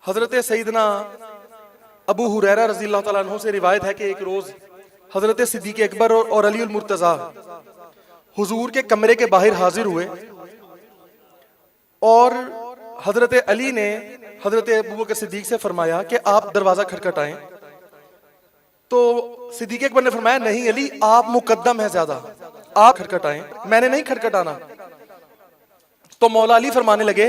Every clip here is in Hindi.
हजरत सईदना अबू हुरैरा रज़ी अल्लाह तआला अन्हु से रिवायत है कि एक रोज हजरत सिद्दीक अकबर और अली उल मुर्तज़ा हुजूर के कमरे के बाहर हाजिर हुए और हजरत अली ने हजरत अबू बकर सिद्दीक से फरमाया कि आप दरवाजा खटखटाएं। तो सिद्दीक अकबर ने फरमाया नहीं अली, आप मुकद्दम है ज्यादा, आप खटखटाएं, मैंने नहीं खटखटाना। तो मौला अली फरमाने लगे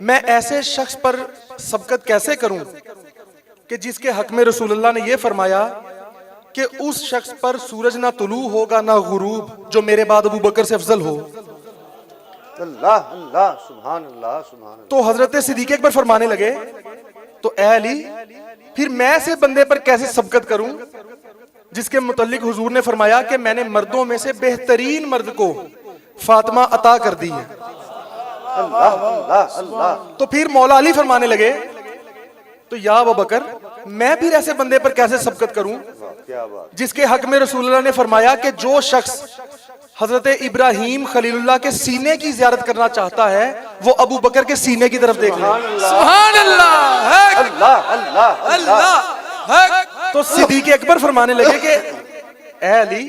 मैं ऐसे शख्स पर सबकत कैसे करूं कि जिसके हक में रसूलुल्लाह ने यह फरमाया कि उस शख्स पर सूरज ना तुलू होगा ना गुरूब जो मेरे बाद अबू बकर से अफजल हो। अल्लाह अल्लाह सुभान अल्लाह सुभान अल्लाह। तो हजरत सिद्दीक अकबर फरमाने लगे तो ए अली, फिर मैं ऐसे बंदे पर कैसे सबकत करूं जिसके मुतल्लिक हुजूर ने फरमाया कि मैंने मर्दों में से बेहतरीन मर्द को फातिमा अता कर दी है। अल्लाह अल्लाह अल्लाह। तो फिर मौला अली फरमाने लगे तो या अबू बकर, मैं फिर ऐसे बंदे पर कैसे सबकत करूं क्या बात। जिसके हक में रसूलुल्लाह ने फरमाया कि जो शख्स हजरत इब्राहिम खलीलुल्लाह के सीने की ज़ियारत करना चाहता है वो अबू बकर के सीने की तरफ देख ले। सुभान अल्लाह अल्लाह अल्लाह अल्लाह। तो सिद्दीक अकबर फरमाने लगे कि ए अली,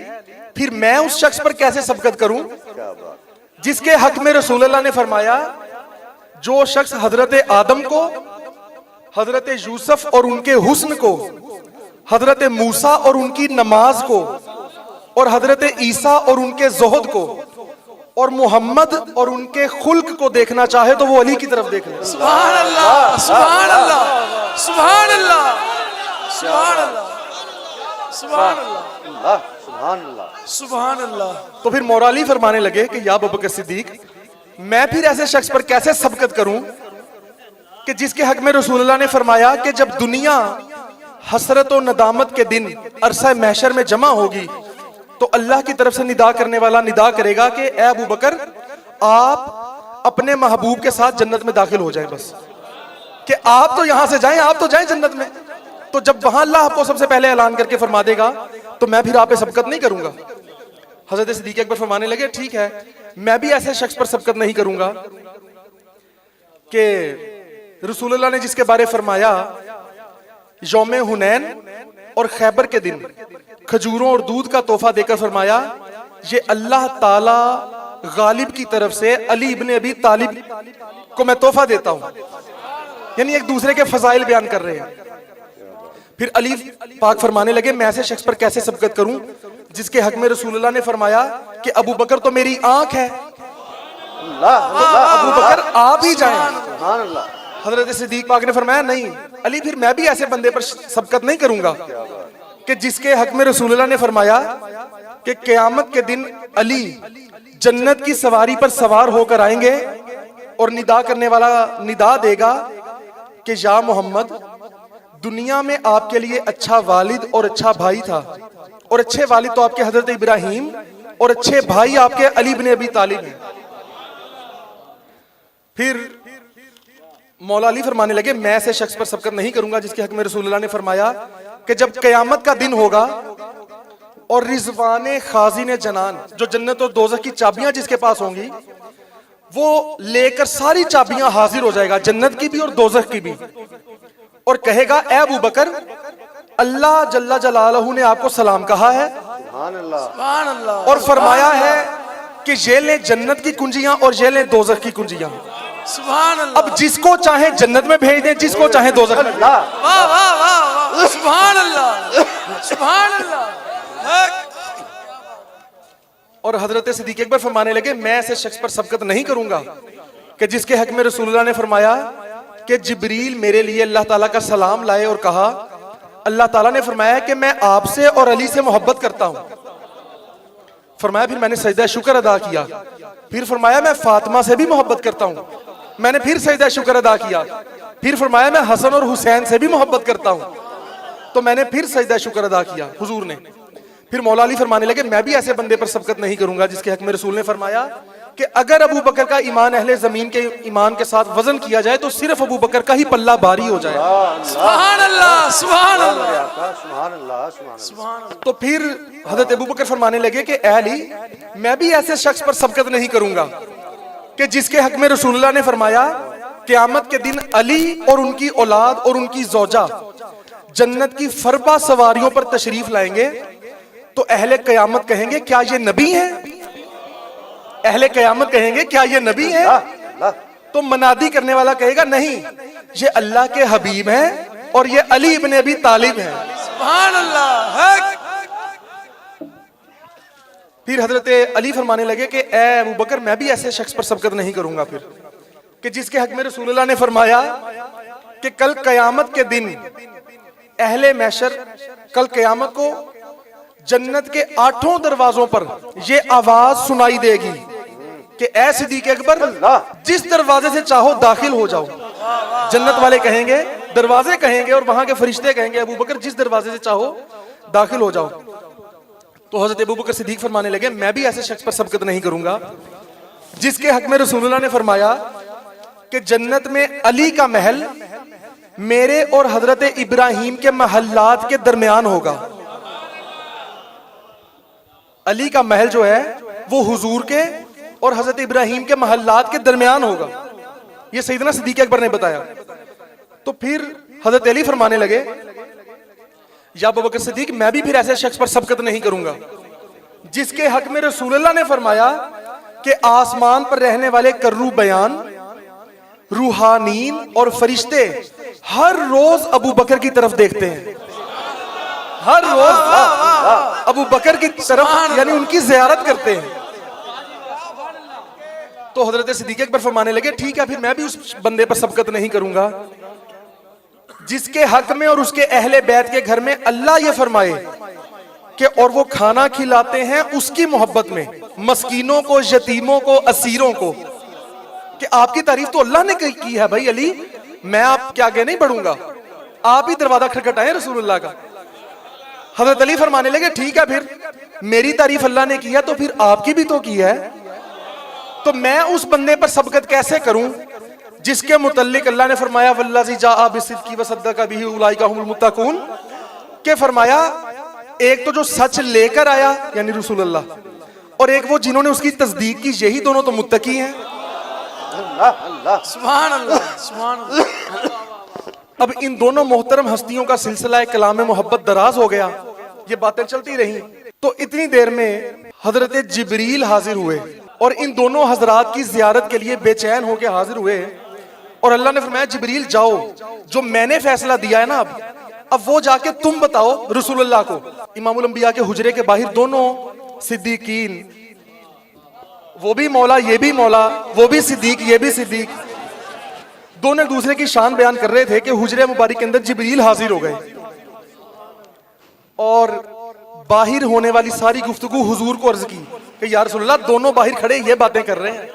फिर मैं उस शख्स पर कैसे सबकत करूं क्या बात। जिसके हक में रसूलुल्लाह ने फरमाया जो शख्स हजरत आदम को, हजरत यूसुफ और उनके हुस्न को, हजरत मूसा और उनकी नमाज को, और हजरत ईसा और उनके जोहद को, और मोहम्मद और उनके खुल्क को देखना चाहे तो वो अली की तरफ देख ले। सुभान अल्लाह सुभान अल्लाह सुभान अल्लाह सुभान अल्लाह सुभान अल्लाह सुभान अल्लाह सुभान अल्लाह। तो फिर मौला अली फरमाने लगे कि या अबू बकर सिद्दीक, मैं फिर ऐसे शख्स पर कैसे सबकत करूं कि जिसके हक में रसूलुल्लाह ने फरमाया कि जब दुनिया हसरत और नदामत के दिन अरसा महशर में जमा होगी तो अल्लाह की तरफ से निदा करने वाला निदा करेगा कि ए अबू बकर, आप अपने महबूब के साथ जन्नत में दाखिल हो जाएं। बस कि आप तो यहां से जाएं, आप तो जाएं जन्नत में। तो जब वहां अल्लाह आपको सबसे पहले ऐलान करके फरमा देगा तो मैं फिर आप पे सबकत नहीं करूंगा। हजरत सिद्दीक अकबर फरमाने लगे ठीक है, मैं भी ऐसे शख्स पर सबकत नहीं करूंगा कि रसूलुल्लाह ने जिसके बारे फरमाया यौम हुनैन और खैबर के दिन खजूरों और दूध का तोहफा देकर फरमाया ये अल्लाह ताला गालिब की तरफ से अली इब्ने अबी तालिब को मैं तोहफा देता हूं। यानी एक दूसरे के फजाइल बयान कर रहे हैं। फिर अली पाक फरमाने लगे मैं ऐसे शख्स पर कैसे सबकत करूं जिसके हक में रसूलुल्लाह ने फरमाया कि अबू बकर तो मेरी आंख है, अबू बकर आप ही जाएं। सुभान अल्लाह। हजरत सिद्दीक पाक ने फरमाया नहीं अली, फिर मैं भी ऐसे बंदे पर सबकत नहीं करूंगा कि जिसके हक में रसूलुल्लाह ने फरमाया कि क़यामत के दिन अली जन्नत की सवारी पर सवार होकर आएंगे और निदा करने वाला निदा देगा कि या मोहम्मद, दुनिया में आपके लिए अच्छा वालिद और अच्छा भाई था, और अच्छे वालिद तो आपके हजरत इब्राहिम और अच्छे भाई आपके अली इब्ने अबी तालिब हैं। फिर मौला अली फरमाने लगे मैं ऐसे शख्स पर सबकत नहीं करूंगा जिसके हक में रसूलुल्लाह ने फरमाया कि जब कयामत का दिन होगा और रिजवाने खाजिन जनान, जो जन्नत और दोज़ख की चाबियां जिसके पास होंगी, वो लेकर सारी चाबियां हाजिर हो जाएगा, जन्नत की भी और दोज़ख की भी, और कहेगा ए अबू बकर, अल्लाह जल्ला जलालहू ने आपको सलाम कहा है सुभान अल्लाह सुभान अल्लाह और फरमाया है कि ये ले जन्नत की कुंजियां और ये ले दोज़ख की कुंजियां। सुभान अल्लाह। अब जिसको चाहे जन्नत में भेज दें, जिसको चाहे दोज़ख में। अल्लाह। वाह वाह वाह वाह सुभान अल्लाह सुभान अल्लाह। और हजरत सिद्दीक अकबर फरमाने लगे मैं ऐसे शख्स पर सबकत नहीं करूंगा कि जिसके हक में रसूलुल्लाह ने फरमाया कि जिब्रील मेरे लिए अल्लाह ताला का सलाम लाए और कहा अल्लाह ताला ने फरमाया कि मैं आपसे और अली से मोहब्बत करता हूं। फरमाया फिर मैंने सजदा शुक्र अदा किया। फिर फरमाया मैं फातिमा से भी मोहब्बत करता हूं। मैंने फिर सजदा शुक्र अदा किया। फिर फरमाया मैं हसन और हुसैन से भी मोहब्बत करता हूं। तो मैंने फिर सजदा शुक्र अदा किया हुजूर ने। फिर मौला अली फरमाने लगे मैं भी ऐसे बंदे पर सबकत नहीं करूंगा जिसके हक में रसूल ने फरमाया कि अगर अबू बकर का ईमान अहले जमीन के ईमान के साथ वजन किया जाए तो सिर्फ अबू बकर का ही पल्ला भारी हो जाए। सुभान अल्लाह सुभान अल्लाह सुभान अल्लाह सुभान अल्लाह। तो फिर हजरत अबू बकर फरमाने लगे कि ए अली, मैं भी ऐसे शख्स पर सबकत नहीं करूंगा कि जिसके हक में रसूलुल्लाह ने फरमाया क़यामत के दिन अली और उनकी औलाद और उनकी ज़ौजा जन्नत की फरबा सवारियों पर तशरीफ लाएंगे, तो अहले क़यामत कहेंगे क्या ये नबी है? अहले क़यामत कहेंगे क्या ये नबी है? अल्लाह तो मनादी करने वाला कहेगा नहीं, ये अल्लाह के हबीब हैं और ये अली इब्ने अबी तालिब हैं। सुभान अल्लाह हक। फिर हजरत अली फरमाने लगे कि ए अबू बकर, मैं भी ऐसे शख्स पर सबकत नहीं करूंगा फिर, कि जिसके हक में रसूलुल्लाह ने फरमाया कि कल क़यामत के दिन अहले महशर कल क़यामत को जन्नत के 8 दरवाजों पर यह आवाज सुनाई देगी कि ए सिद्दीक़ अकबर, जिस दरवाजे से चाहो दाखिल हो जाओ। जन्नत वाले कहेंगे, दरवाजे कहेंगे, और वहां के फरिश्ते कहेंगे अबू बकर जिस दरवाजे से चाहो दाखिल हो जाओ। तो हजरत अबू बकर सिद्दीक फरमाने लगे मैं भी ऐसे शख्स पर सबकत नहीं करूंगा जिसके हक में रसूलुल्लाह ने फरमाया कि जन्नत में अली का महल मेरे और हजरत इब्राहिम के महल्लात के दरमियान होगा। अली का महल जो है वो हुजूर के और हजरत इब्राहिम के महल्लात के दरमियान होगा। ये सैयदना सिद्दीक अकबर ने बताया। तो फिर हजरत अली फरमाने लगे या अबू बकर सिद्दीक, मैं भी फिर ऐसे शख्स पर सबकत नहीं करूंगा जिसके हक में रसूलुल्लाह ने फरमाया कि आसमान पर रहने वाले कर्रू बयान, रूहानीन और फरिश्ते हर रोज अबू बकर की तरफ देखते हैं। हर रोज अबू बकर की तरफ यानी उनकी ज़ियारत करते हैं। तो हजरत सिद्दीक अकबर फरमाने लगे ठीक है, फिर मैं भी उस बंदे पर सबकत नहीं करूंगा जिसके हक में और उसके अहले बैत के घर में अल्लाह ये फरमाए कि और वो खाना खिलाते हैं उसकी मोहब्बत में मस्कीनों को, यतीमों को, असीरों को। कि आपकी तारीफ तो अल्लाह ने की है भाई अली, मैं आपके आगे नहीं बढ़ूंगा, आप ही दरवाजा खटखटाएं रसूलुल्लाह का। हजरत अली फरमाने लगे ठीक है, फिर मेरी तारीफ अल्लाह ने की है तो फिर आपकी भी तो की है, तो मैं उस बंदे पर सबकत कैसे करूं जिसके मुतल्लिक अल्लाह ने फरमाया वल्लज़ी जाअ बिस्सिद्क़ि वसद्दक़ बिही उलाइका हुमुल मुत्तक़ून, के फरमाया एक तो जो सच लेकर आया यानी रसूलुल्लाह, और एक वो जिन्होंने उसकी तस्दीक की, यही दोनों तो मुत्तकी हैं। अल्लाह अल्लाह सुभान अल्लाह सुभान अल्लाह। अब इन दोनों मोहतरम हस्तियों का सिलसिला कलाम मोहब्बत दराज हो गया, ये बातें चलती रही। तो इतनी देर में हजरत जिब्रील हाजिर हुए और इन दोनों हजरात की जियारत के लिए बेचैन होकर हाजिर हुए। और अल्लाह ने फरमाया जिब्रील जाओ, जो मैंने फैसला दिया है ना अब वो जाके तुम बताओ रसूलुल्लाह को। इमामुल अंबिया के हुजरे के बाहर दोनों सिद्दीकीन, वो भी मौला ये भी मौला, वो भी सिद्दीक ये भी सिद्दीक, दोनों एक दूसरे की शान बयान कर रहे थे कि हुजरे मुबारक के अंदर जिब्रील हाजिर हो गए और बाहर होने वाली सारी गुफ्तगू हुजूर को अर्ज की कि या रसूलुल्लाह दोनों बाहर खड़े ये बातें कर रहे हैं।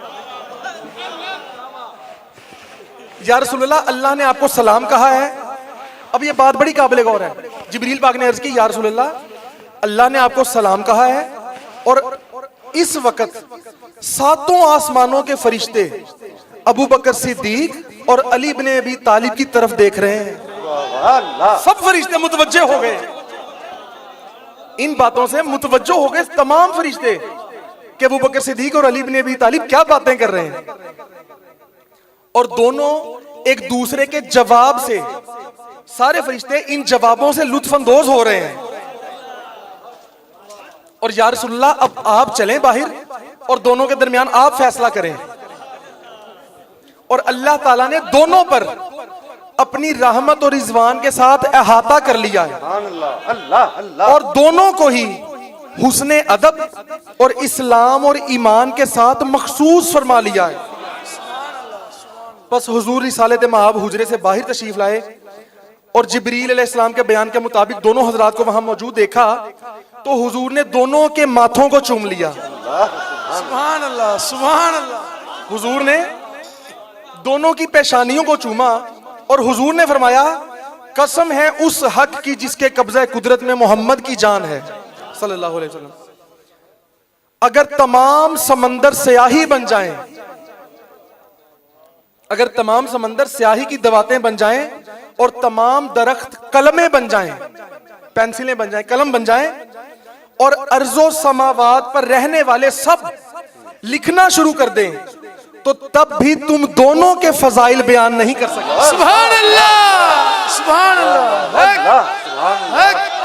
या रसूलुल्लाह अल्लाह ने आपको सलाम कहा है। अब ये बात बड़ी काबिल गौर है। जिब्रील पाक ने अर्ज की या रसूलुल्लाह अल्लाह ने आपको सलाम कहा है और इस वक्त 7 आसमानों के फरिश्ते अबू बकर सिद्दीक और अली इब्ने अबी तालिब की तरफ देख रहे हैं। सब फरिश्ते मुतवज्जे हो गए, इन बातों से मुतवज्जो हो गए तमाम फरिश्ते कि अबू बकर सिद्दीक और अली इब्ने अबी तालिब क्या बातें कर रहे हैं। और दोनों एक दूसरे के जवाब से, सारे फरिश्ते इन जवाबों से लुत्फ अंदोज हो रहे हैं। और या रसूलुल्लाह अब आप चलें बाहर और दोनों के दरमियान आप फैसला करें। और अल्लाह ताला ने दोनों पर अपनी रहमत और रिजवान के साथ अहाता कर लिया है अल्लाह अल्लाह और दोनों को ही हुस्ने अदब और इस्लाम और ईमान के साथ मखसूस फरमा लिया है। बस हुजूर रिसालत महब हुजरे से बाहर तशरीफ लाए और जिब्रील अलैहिस्सलाम के बयान के मुताबिक दोनों हजरात को वहां मौजूद देखा तो हुजूर ने दोनों के माथों को चूम लिया। सुभान अल्लाह सुभान अल्लाह। हुजूर ने दोनों की पेशानियों को चूमा और हुजूर ने फरमाया कसम है उस हक की जिसके कब्ज़े कुदरत में मोहम्मद की जान है सल्लल्लाहु अलैहि वसल्लम, अगर तमाम समंदर स्याही बन जाएं, अगर तमाम समंदर स्याही की दवातें बन जाएं और तमाम दरख्त कलमें बन जाएं, पेंसिलें बन जाएं, कलम बन जाएं और अर्जो समावात पर रहने वाले सब लिखना शुरू कर दें तो तब भी तुम दोनों के फजाइल बयान नहीं कर सकते। सुभान अल्लाह, सुभान अल्लाह। अल्लाह